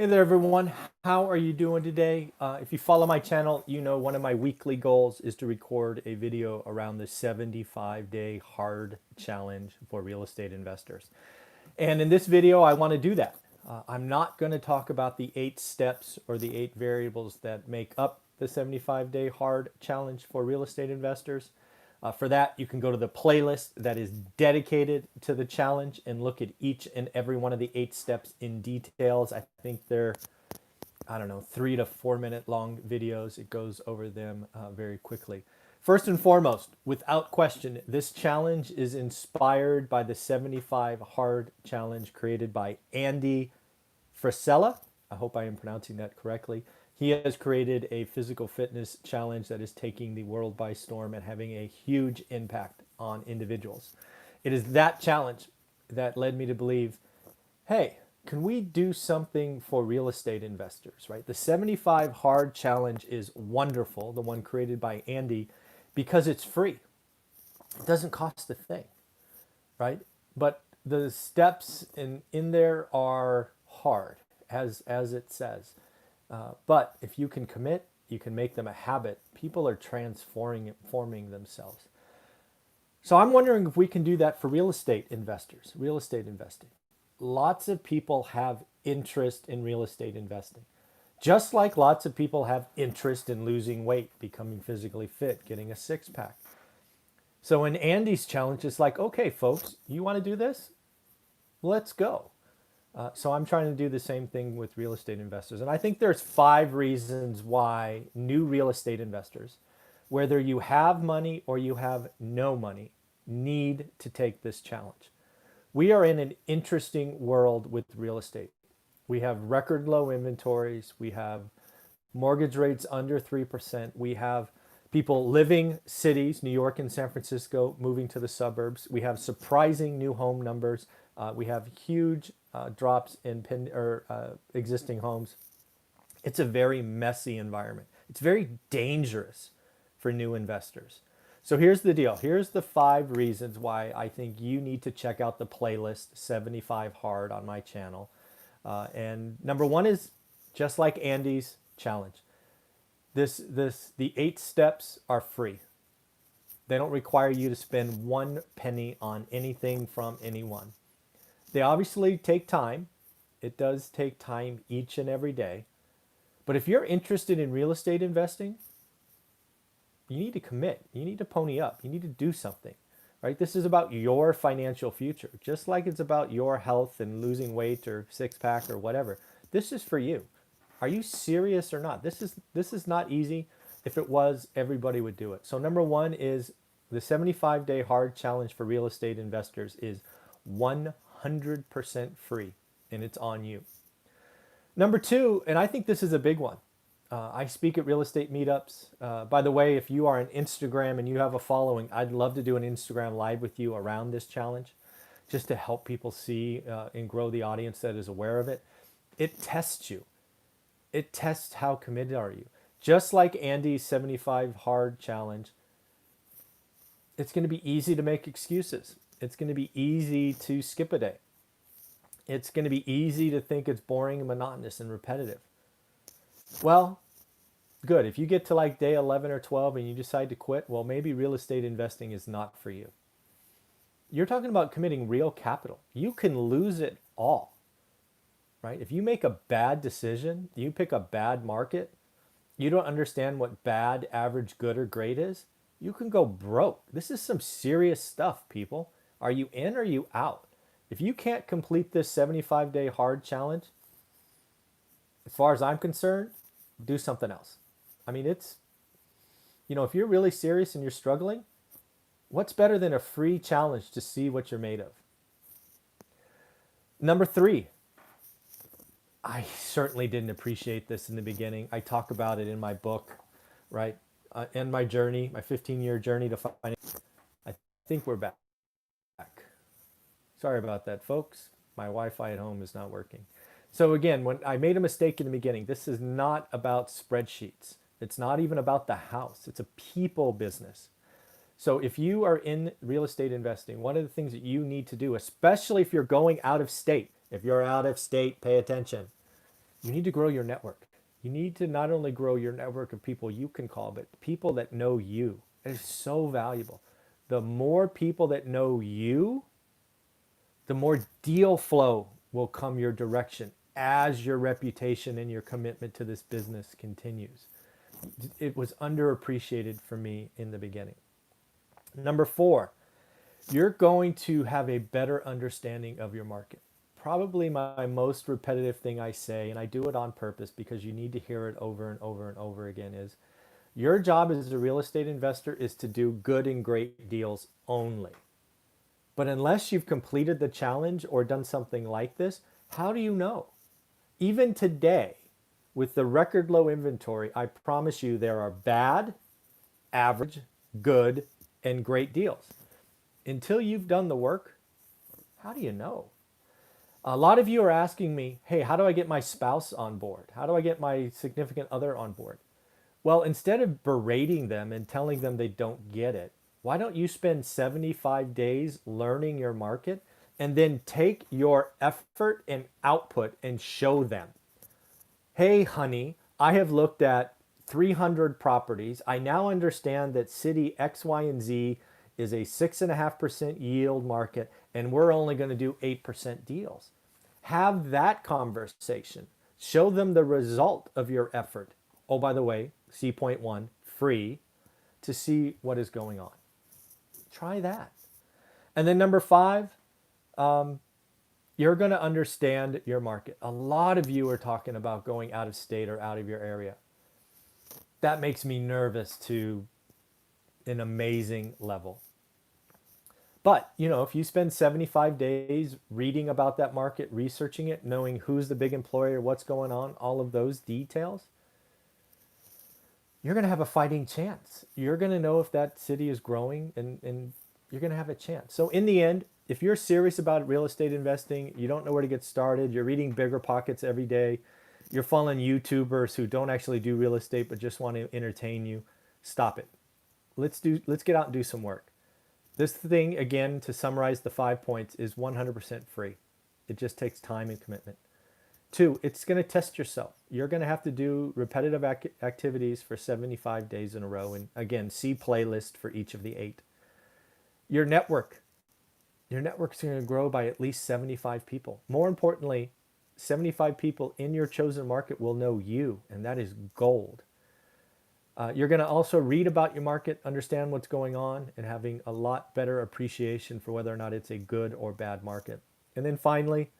Hey there, everyone. How are you doing today? If you follow my channel, you know one of my weekly goals is to record a video around the 75-day hard challenge for real estate investors. And in this video, I want to do that. I'm not going to talk about the 8 steps or the 8 variables that make up the 75-day hard challenge for real estate investors. For that, you can go to the playlist that is dedicated to the challenge and look at each and every one of the 8 steps in details. I think they're, I don't know, 3 to 4 minute long videos. It goes over them very quickly. First and foremost, without question, this challenge is inspired by the 75 hard challenge created by Andy Frisella. I hope I am pronouncing that correctly. He has created a physical fitness challenge that is taking the world by storm and having a huge impact on individuals. It is that challenge that led me to believe, hey, can we do something for real estate investors, right? The 75 hard challenge is wonderful, the one created by Andy, because it's free. It doesn't cost a thing, right? But the steps in there are hard, as it says. But if you can commit, you can make them a habit. People are transforming themselves. So I'm wondering if we can do that for real estate investors, real estate investing. Lots of people have interest in real estate investing, just like lots of people have interest in losing weight, becoming physically fit, getting a six pack. So in Andy's challenge, it's like, okay, folks, you want to do this? Let's go. So I'm trying to do the same thing with real estate investors. And I think there's 5 reasons why new real estate investors, whether you have money or you have no money, need to take this challenge. We are in an interesting world with real estate. We have record low inventories. We have mortgage rates under 3%. We have people living cities, New York and San Francisco, moving to the suburbs. We have surprising new home numbers. We have huge drops in existing homes. It's a very messy environment. It's very dangerous for new investors. So here's the deal. Here's the 5 reasons why I think you need to check out the playlist 75 Hard on my channel. And number 1 is just like Andy's challenge. The 8 steps are free. They don't require you to spend 1 penny on anything from anyone. They obviously take time. It does take time each and every day. But if you're interested in real estate investing, you need to commit. You need to pony up. You need to do something, right? This is about your financial future, just like it's about your health and losing weight or six pack or whatever. This is for you. Are you serious or not? This is not easy. If it was, everybody would do it. So number 1 is the 75-day hard challenge for real estate investors is 100% free, and it's on you. Number 2, and I think this is a big one. I speak at real estate meetups. By the way, if you are on Instagram and you have a following, I'd love to do an Instagram live with you around this challenge, just to help people see and grow the audience that is aware of it. It tests you. It tests how committed are you. Just like Andy's 75 hard challenge, it's going to be easy to make excuses. It's going to be easy to skip a day. It's going to be easy to think it's boring and monotonous and repetitive. Well, good. If you get to like day 11 or 12 and you decide to quit, well, maybe real estate investing is not for you. You're talking about committing real capital. You can lose it all, right? If you make a bad decision, you pick a bad market, you don't understand what bad, average, good, or great is, you can go broke. This is some serious stuff, people. Are you in or are you out? If you can't complete this 75-day hard challenge, as far as I'm concerned, do something else. I mean, it's, if you're really serious and you're struggling, what's better than a free challenge to see what you're made of? Number 3, I certainly didn't appreciate this in the beginning. I talk about it in my book, right? And my journey, my 15-year journey to find. I think we're back. Sorry about that, folks. My Wi-Fi at home is not working. So again, when I made a mistake in the beginning, this is not about spreadsheets. It's not even about the house. It's a people business. So if you are in real estate investing, one of the things that you need to do, especially if you're going out of state, if you're out of state, pay attention. You need to grow your network. You need to not only grow your network of people you can call, but people that know you. It is so valuable. The more people that know you, the more deal flow will come your direction as your reputation and your commitment to this business continues. It was underappreciated for me in the beginning. Number four, you're going to have a better understanding of your market. Probably my most repetitive thing I say, and I do it on purpose because you need to hear it over and over and over again, is your job as a real estate investor is to do good and great deals only. But unless you've completed the challenge or done something like this, how do you know? Even today, with the record low inventory, I promise you there are bad, average, good, and great deals. Until you've done the work, how do you know? A lot of you are asking me, hey, how do I get my spouse on board? How do I get my significant other on board? Well, instead of berating them and telling them they don't get it, why don't you spend 75 days learning your market and then take your effort and output and show them? Hey, honey, I have looked at 300 properties. I now understand that city X, Y, and Z is a 6.5% yield market, and we're only going to do 8% deals. Have that conversation. Show them the result of your effort. Oh, by the way, C point one, free, to see what is going on. Try that. And then number five, you're going to understand your market. A lot of you are talking about going out of state or out of your area. That makes me nervous to an amazing level. But, if you spend 75 days reading about that market, researching it, knowing who's the big employer, what's going on, all of those details, you're going to have a fighting chance. You're going to know if that city is growing and you're going to have a chance. So in the end, if you're serious about real estate investing, you don't know where to get started, you're reading Bigger Pockets every day, you're following YouTubers who don't actually do real estate but just want to entertain you, stop it. Let's get out and do some work. This thing, again, to summarize the 5 points, is 100% free. It just takes time and commitment. Two, it's going to test yourself. You're going to have to do repetitive activities for 75 days in a row. And again, see playlist for each of the 8. Your network's going to grow by at least 75 people. More importantly, 75 people in your chosen market will know you, and that is gold. You're going to also read about your market, understand what's going on, and having a lot better appreciation for whether or not it's a good or bad market. And then finally,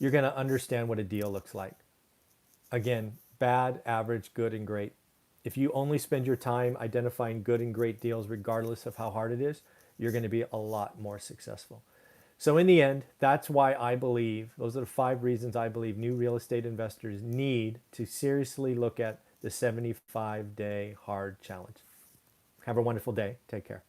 you're going to understand what a deal looks like. Again, bad, average, good, and great. If you only spend your time identifying good and great deals, regardless of how hard it is, you're going to be a lot more successful. So in the end, that's why I believe, those are the 5 reasons I believe new real estate investors need to seriously look at the 75-day hard challenge. Have a wonderful day. Take care.